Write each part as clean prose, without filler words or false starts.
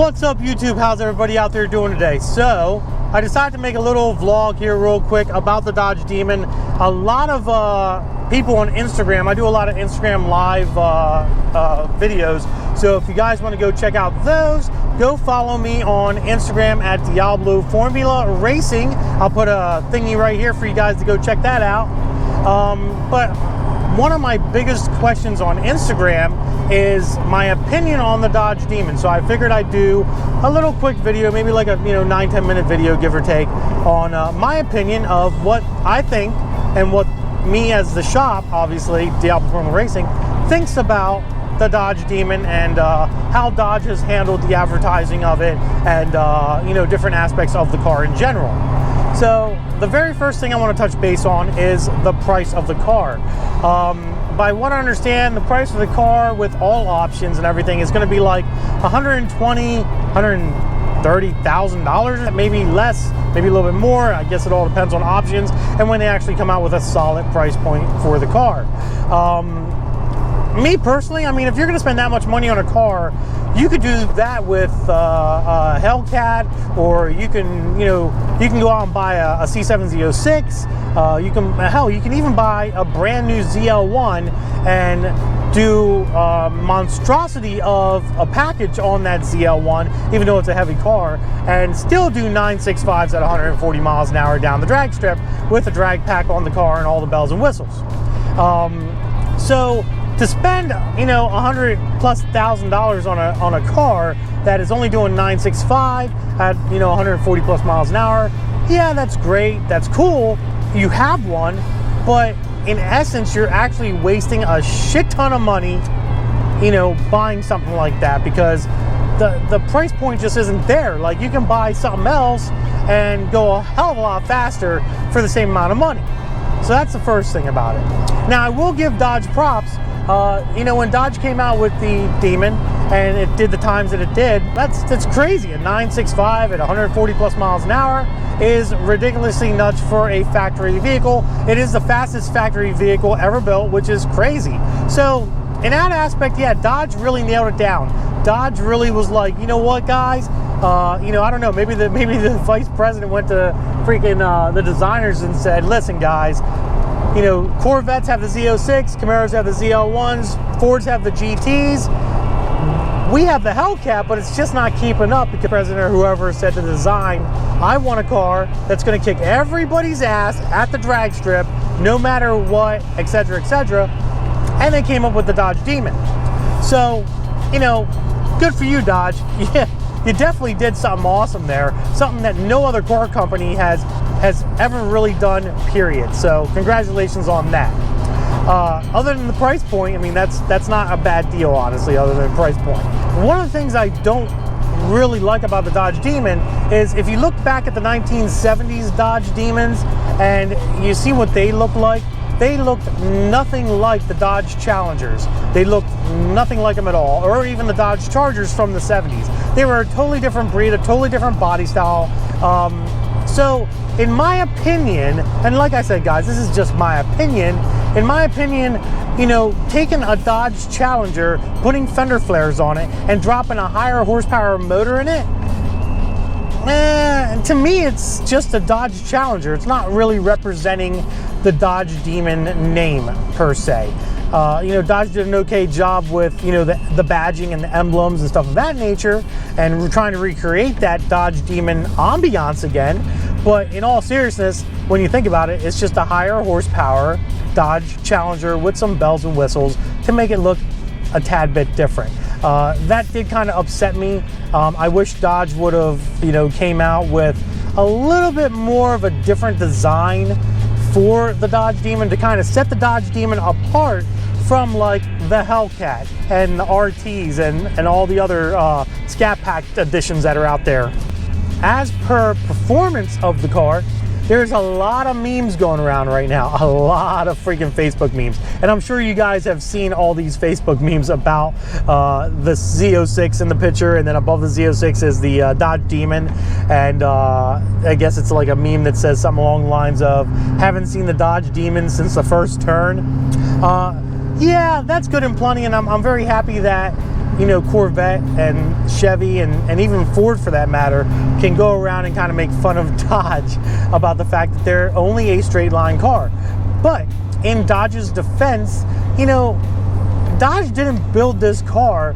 What's up, YouTube? How's everybody out there doing today? So I decided to make a little vlog here real quick about the Dodge Demon. A lot of people on Instagram, I do a lot of Instagram live videos, so if you guys want to go check out those, go follow me on Instagram at Diablo Formula Racing. I'll put a thingy right here for you guys to go check that out. But one of my biggest questions on Instagram is my opinion on the Dodge Demon. So I figured I'd do a little quick video, maybe like a 9-10 minute video, give or take, on my opinion of what I think and what me as the shop, obviously Diablo Formula Racing, thinks about the Dodge Demon and how Dodge has handled the advertising of it and different aspects of the car in general. So the very first thing I want to touch base on is the price of the car. By what I understand, the price of the car with all options and everything is going to be like $130,000, maybe less, maybe a little bit more. I guess it all depends on options and when they actually come out with a solid price point for the car. Me personally, I mean, if you're going to spend that much money on a car, you could do that with a Hellcat, or you can go out and buy a C7 Z06. You can even buy a brand new ZL1 and do a monstrosity of a package on that ZL1, even though it's a heavy car, and still do 965s at 140 miles an hour down the drag strip with a drag pack on the car and all the bells and whistles. So to spend $100,000+ on a car that is only doing 965 at 140 plus miles an hour, yeah, that's great, that's cool, you have one, but in essence you're actually wasting a shit ton of money buying something like that, because the price point just isn't there. Like, you can buy something else and go a hell of a lot faster for the same amount of money. So that's the first thing about it. Now, I will give Dodge props. When Dodge came out with the Demon and it did the times that it did, that's crazy. A 965 at 140 plus miles an hour is ridiculously nuts for a factory vehicle. It is the fastest factory vehicle ever built, which is crazy. So in that aspect, yeah, Dodge really nailed it down. Dodge really was like, you know what, guys, I don't know, maybe the vice president went to freaking the designers and said, listen, guys, Corvettes have the Z06, Camaros have the ZL1s, Fords have the GTs. We have the Hellcat, but it's just not keeping up, because the president or whoever said to the design, I want a car that's going to kick everybody's ass at the drag strip, no matter what, etc., etc. And they came up with the Dodge Demon. So, good for you, Dodge. Yeah, you definitely did something awesome there, something that no other car company has ever really done, period. So congratulations on that. Other than the price point, I mean, that's not a bad deal, honestly, other than the price point. One of the things I don't really like about the Dodge Demon is, if you look back at the 1970s Dodge Demons and you see what they look like, they looked nothing like the Dodge Challengers. They looked nothing like them at all, or even the Dodge Chargers from the 70s. They were a totally different breed, a totally different body style. So in my opinion, and like I said, guys, this is just my opinion, in my opinion, taking a Dodge Challenger, putting fender flares on it, and dropping a higher horsepower motor in it, to me, it's just a Dodge Challenger. It's not really representing the Dodge Demon name, per se. Dodge did an okay job with, the badging and the emblems and stuff of that nature, and we're trying to recreate that Dodge Demon ambiance again. But in all seriousness, when you think about it, it's just a higher horsepower Dodge Challenger with some bells and whistles to make it look a tad bit different. That did kind of upset me. I wish Dodge would have, came out with a little bit more of a different design for the Dodge Demon, to kind of set the Dodge Demon apart from like the Hellcat and the RTs and all the other Scat Pack editions that are out there. As per performance of the car, there's a lot of memes going around right now, a lot of freaking Facebook memes, and I'm sure you guys have seen all these Facebook memes about the Z06 in the picture, and then above the Z06 is the Dodge Demon, and I guess it's like a meme that says something along the lines of, haven't seen the Dodge Demon since the first turn. Yeah, that's good and plenty, and I'm very happy that you know, Corvette and Chevy and even Ford for that matter can go around and kind of make fun of Dodge about the fact that they're only a straight line car. But in Dodge's defense, you know, Dodge didn't build this car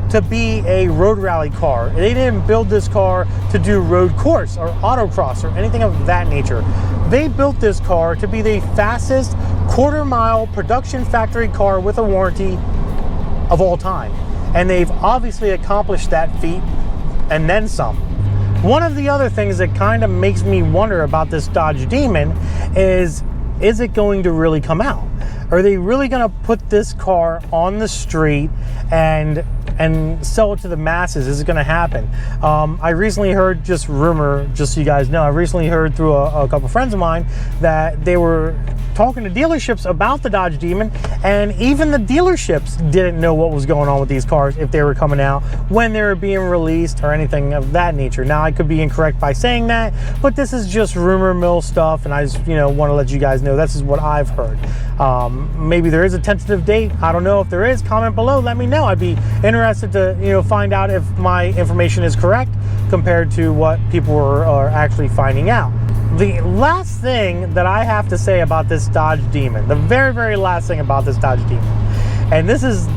to be a road rally car. They didn't build this car to do road course or autocross or anything of that nature. They built this car to be the fastest quarter-mile production factory car with a warranty of all time. And they've obviously accomplished that feat and then some. One of the other things that kind of makes me wonder about this Dodge Demon is it going to really come out? Are they really going to put this car on the street and sell it to the masses? Is it going to happen? I recently heard, just rumor, just so you guys know, I recently heard through a couple friends of mine that they were talking to dealerships about the Dodge Demon, and even the dealerships didn't know what was going on with these cars, if they were coming out, when they were being released, or anything of that nature. Now, I could be incorrect by saying that, but this is just rumor mill stuff, and I just, you know, want to let you guys know this is what I've heard. Maybe there is a tentative date. I don't know. If there is, comment below, let me know. I'd be interested to, you know, find out if my information is correct compared to what people are actually finding out. The last thing that I have to say about this Dodge Demon, the very, very last thing about this Dodge Demon, and this is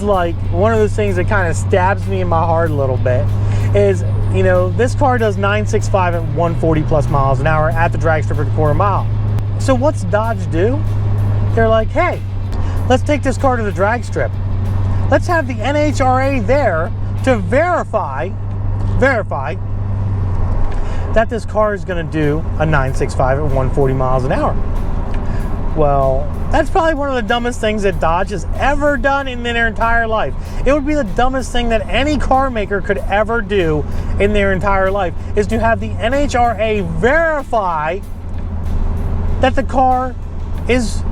like one of those things that kind of stabs me in my heart a little bit, is, you know, this car does 965 at 140 plus miles an hour at the drag strip at a quarter mile. So what's Dodge do? They're like, hey, let's take this car to the drag strip. Let's have the NHRA there to verify that this car is going to do a 965 at 140 miles an hour. Well, that's probably one of the dumbest things that Dodge has ever done in their entire life. It would be the dumbest thing that any car maker could ever do in their entire life, is to have the NHRA verify that the car is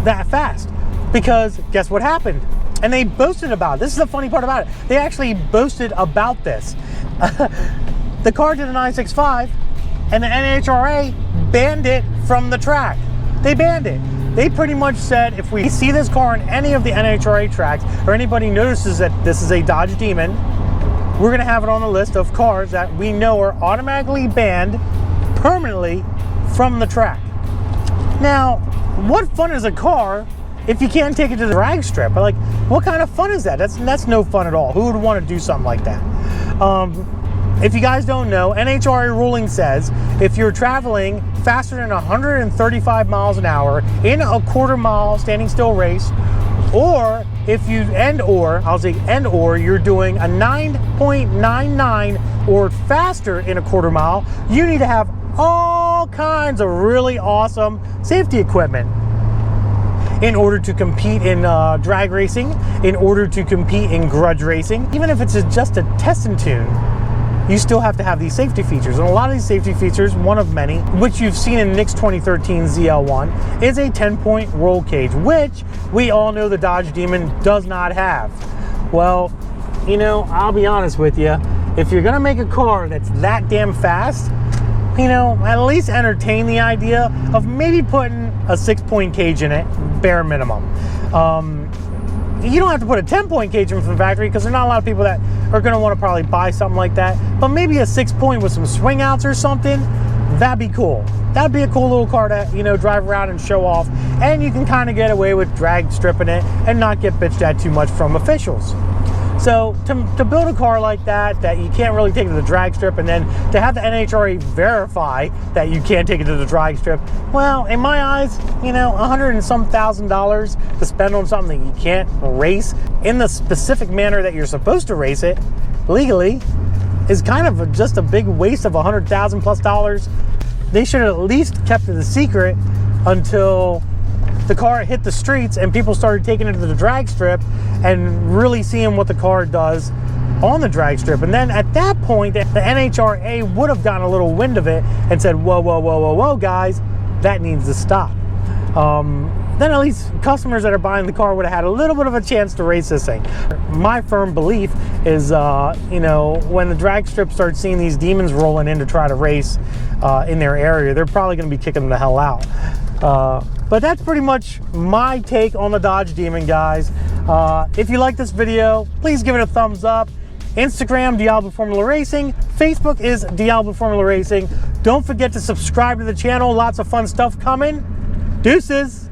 that fast. Because guess what happened? And they boasted about it. This is the funny part about it. They actually boasted about this. The car did a 965 and the NHRA banned it from the track. They banned it. They pretty much said, if we see this car on any of the NHRA tracks, or anybody notices that this is a Dodge Demon, we're going to have it on the list of cars that we know are automatically banned permanently from the track. Now, what fun is a car if you can't take it to the drag strip? Like, what kind of fun is that? That's no fun at all. Who would want to do something like that? If you guys don't know, NHRA ruling says if you're traveling faster than 135 miles an hour in a quarter mile standing still race, or if you you're doing a 9.99 or faster in a quarter mile, you need to have all kinds of really awesome safety equipment in order to compete in drag racing, in order to compete in grudge racing. Even if it's just a test and tune, you still have to have these safety features. And a lot of these safety features, one of many, which you've seen in Nick's 2013 ZL1, is a 10-point roll cage, which we all know the Dodge Demon does not have. Well, you know, I'll be honest with you, if you're gonna make a car that's that damn fast, you know, at least entertain the idea of maybe putting a 6-point cage in it, bare minimum. You don't have to put a 10-point cage in from the factory, because there's not a lot of people that are going to want to probably buy something like that. But maybe a 6-point with some swing outs or something, that'd be cool. That'd be a cool little car to, you know, drive around and show off. And you can kind of get away with drag stripping it and not get bitched at too much from officials. So to build a car like that you can't really take it to the drag strip, and then to have the NHRA verify that you can't take it to the drag strip, well, in my eyes, you know, $100 and some thousand to spend on something that you can't race in the specific manner that you're supposed to race it legally is kind of just a big waste of $100,000 plus. They should have at least kept it a secret until the car hit the streets and people started taking it to the drag strip and really seeing what the car does on the drag strip. And then at that point, the NHRA would have gotten a little wind of it and said, whoa, guys, that needs to stop. Then at least customers that are buying the car would have had a little bit of a chance to race this thing. My firm belief is, you know, when the drag strip starts seeing these demons rolling in to try to race in their area, they're probably going to be kicking them the hell out. But that's pretty much my take on the Dodge Demon, guys. If you like this video, please give it a thumbs up. Instagram, Diablo Formula Racing. Facebook is Diablo Formula Racing. Don't forget to subscribe to the channel. Lots of fun stuff coming. Deuces.